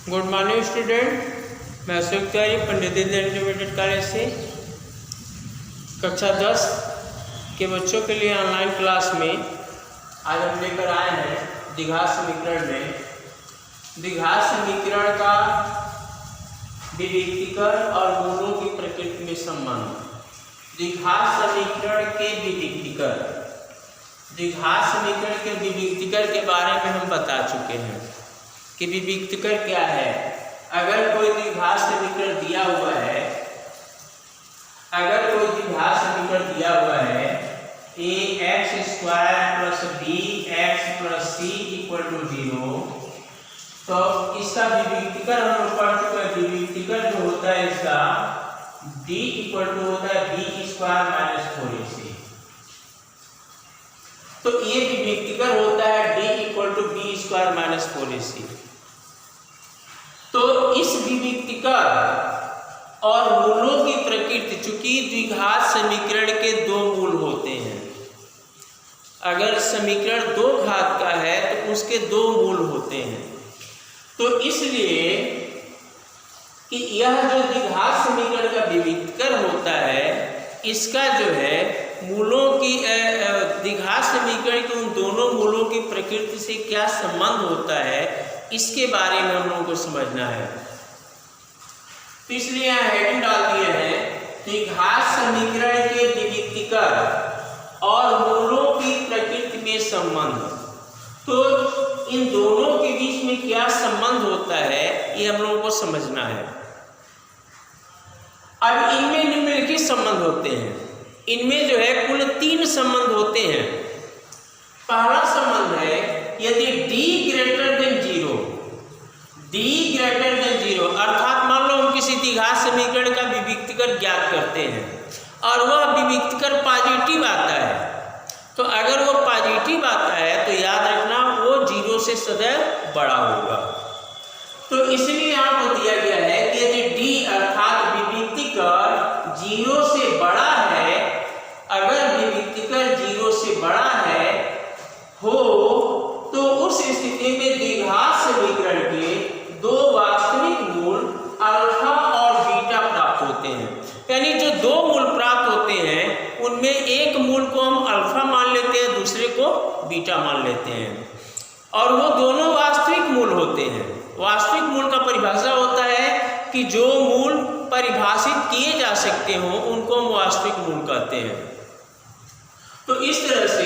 Good morning student, मैं Ashok Tiwari Pandit Deendayal intermediate college से कक्षा 10 के बच्चों के लिए ऑनलाइन क्लास में आज हम लेकर आए हैं द्विघात समीकरण में द्विघात समीकरण का विविक्तीकरण और मूलों की प्रकृति में संबंध। द्विघात समीकरण के विविक्तीकरण के विविक्तीकरण के बारे में हम बता चुके हैं कि विविक्तीकरण क्या है। अगर कोई द्विघात समीकरण दिया हुआ है, ax² + bx + c = 0, तो इसका विविक्तीकरण हम लोग पढ़ चुके हैं। विविक्तीकरण जो होता है इसका d होता है b² - 4ac। तो ये विविक्तीकरण होता है d b² - 4ac। तो इस विविक्तीकरण और मूलों की प्रकृति, चूंकि द्विघात समीकरण के दो मूल होते हैं। अगर समीकरण दो घात का है तो उसके दो मूल होते हैं। तो इसलिए कि यह जो द्विघात समीकरण का विविक्तीकरण होता है, इसका जो है मूलों की द्विघात समीकरण के उन दोनों मूलों की प्रकृति से क्या संबंध होता है, इसके बारे में हम लोगों को समझना है। तो इसलिए यहाँ हेडिंग डाल दिए हैं द्विघात समीकरण के विविक्तीकरण और मूलों की प्रकृति में संबंध। तो इन दोनों के बीच में क्या संबंध होता है, ये हम लोगों को समझना है। अब इनमें निम्नलिखित संबंध होते हैं। इनमें जो है कुल 3 संबंध होते हैं। पहला संबंध है यदि d greater than 0, अर्थात मान लो हम किसी द्विघात समीकरण का विविक्तीकरण ज्ञात करते हैं और वह विविक्तीकरण पॉजिटिव आता है। तो अगर वो पॉजिटिव आता है तो याद रखना वो 0 से सदैव बड़ा होगा। तो इसलिए यहाँ पर दिया गया है कि यदि d अर्थात विविक्तीकरण 0 से बड़ा है, अगर विविक्तीकरण 0 से बड़ा है हो तो उस स्थिति में द्विघात समीकरण के दो वास्तविक मूल अल्फा और बीटा प्राप्त होते हैं। यानी जो दो मूल प्राप्त होते हैं उनमें एक मूल को हम अल्फा मान लेते हैं, दूसरे को बीटा मान लेते हैं, और वो दोनों वास्तविक मूल होते हैं। वास्तविक मूल का परिभाषा होता है कि जो मूल परिभाषित किए जा सकते हो उनको हम वास्तविक मूल कहते हैं। तो इस तरह से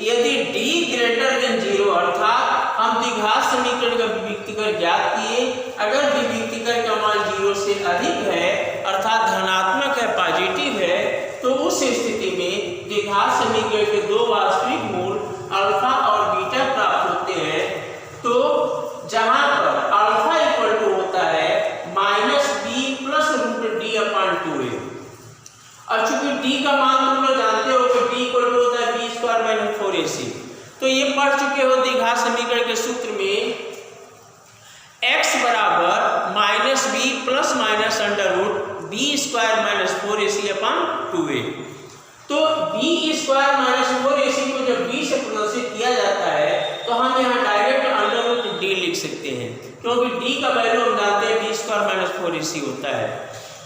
यदि d greater than 0, अर्थात हम द्विघात समीकरण का विविक्तीकरण ज्ञात किए, अगर विविक्तीकरण का मान 0 से अधिक है अर्थात धनात्मक है, पॉजिटिव है, तो उस स्थिति में द्विघात समीकरण के दो वास्तविक मूल अल्फा और बीटा प्राप्त होते हैं। तो जहां पर अल्फा इक्वल टू होता है -b + √d/2a। अब चूंकि d का मान तुम लोग जानते हो कि d इक्वल टू होता है b² - 4ac। तो ये पढ़ चुके हो द्विघात समीकरण के सूत्र में x बराबर -b ± √b² - 4ac/2a। तो b² - 4ac को जब b से प्रदर्शित किया जाता है तो हम यहाँ डायरेक्ट √d लिख सकते हैं, क्योंकि d का वैल्यू हम जानते हैं b² - 4ac होता है।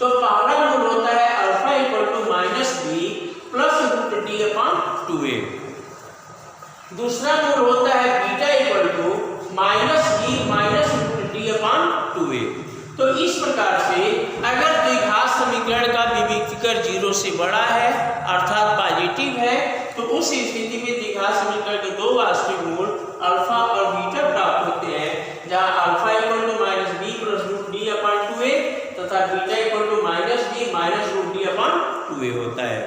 तो पहला मूल होता है alpha equal to -b + √d/2a। दूसरा मूल होता है beta equal to -b - √d/2a। तो इस प्रकार से अगर द्विघात समीकरण का विविक्तीकरण 0 से बड़ा है अर्थात पॉजिटिव है, तो उस स्थिति में द्विघात समीकरण के दो वास्तविक मूल अल्फा और बीटा प्राप्त होते हैं, जहां alpha equal to -b + √d/2a तथा beta equal to -b - √d/2a होता है।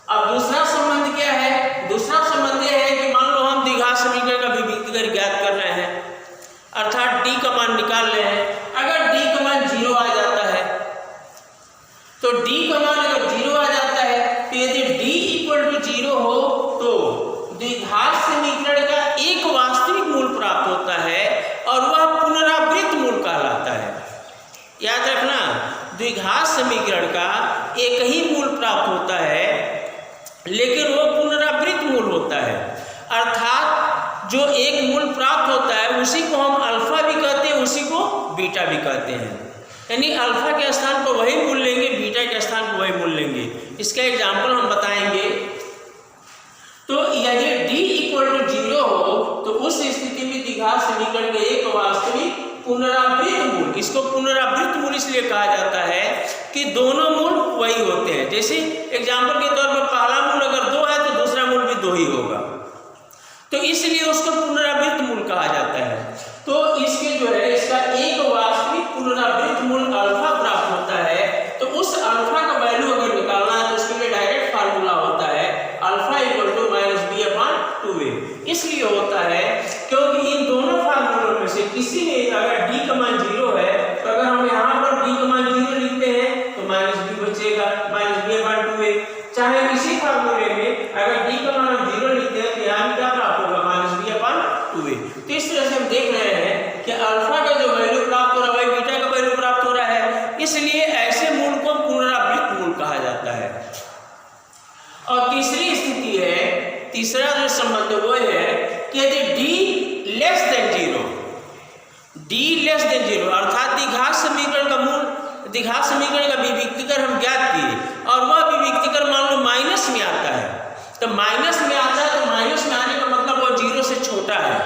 अब दूसरा संबंध क्या है? दूसरा संबंध यह है कि मान लो हम द्विघात समीकरण का विविक्तीकरण ज्ञात कर रहे हैं, अर्थात d का मान निकाल रहे हैं। अगर d का मान 0 आ जाता है, तो d का मान अगर 0 आ जाता है तो यदि d इक्वल टू 0 हो तो द्विघात समीकरण का एक वास्तविक मूल प्राप्त होता है और वह पुनरावृत्त मूल कहलाता है। याद रखना, द्विघात समीकरण का एक ही मूल प्राप्त होता है लेकिन वो पुनरावृत्त मूल होता है, अर्थात जो एक मूल प्राप्त होता है उसी को हम अल्फा भी कहते हैं, उसी को बीटा भी कहते हैं। यानी अल्फा के स्थान पर वही मूल लेंगे, बीटा के स्थान पर वही मूल लेंगे। इसका एग्जाम्पल हम बताएंगे। तो यदि d = 0 हो तो उस स्थिति में द्विघात समीकरण का एक वास्तविक पुनरावृत्त मूल, इसको पुनरावृत्त मूल इसलिए कहा जाता है कि दोनों मूल वही होते हैं। जैसे एग्जाम्पल के तौर पर पहला मूल अगर 2 है तो दूसरा मूल भी 2 ही होगा, तो इसलिए उसको पुनरावृत्त मूल कहा जाता है। तो इसके जो है इसका एक वास्तविक पुनरावृत्त मूल अल्फा प्राप्त होता है। तो उस अल्फा का वैल्यू अगर निकालना है तो उसके लिए डायरेक्ट फार्मूला होता है अल्फा = -b/2a। इसलिए होता है क्योंकि इन दोनों फार्मूलों में से किसी में अगर d का मान 0 है तो अगर हम यहाँ पर d का मान 0 लिखते हैं तो -b बचेगा, -b/2a। चाहे इसी फार्मूले में अगर d का मान 0 लिखते हैं तो यहाँ क्या प्राप्त होगा, -b/2a। तो इस तरह से हम देख रहे हैं कि अल्फा का जो वैल्यू प्राप्त हो रहा है वही बीटा का वैल्यू प्राप्त हो रहा है, इसलिए ऐसे मूल को पुनरावृत्त मूल कहा जाता है। और तीसरी स्थिति है, तीसरा जो संबंध वो है कि यदि d <0 अर्थात द्विघात समीकरण का मूल, द्विघात समीकरण का विविक्तिकर हम ज्ञात किए और वह विविक्तिकर मान लो माइनस में आता है। तो माइनस में आता है तो माइनस में आने का मतलब वो 0 से छोटा है।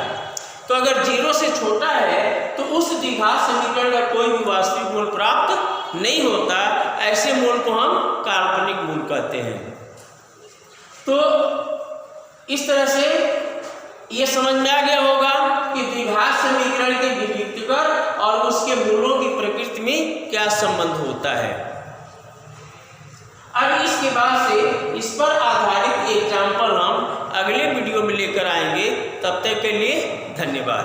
तो अगर 0 से छोटा है तो उस द्विघात समीकरण का कोई भी वास्तविक मूल प्राप्त नहीं होता। ऐसे मूल को हम काल्पनिक मूल कहते हैं। तो इस तरह से ये समझ में आ गया होगा कि द्विघात समीकरण के विविक्तिकर और उसके मूलों की प्रकृति में क्या संबंध होता है। अब इसके बाद से इस पर आधारित एग्जाम्पल हम अगले वीडियो में लेकर आएंगे। तब तक के लिए धन्यवाद।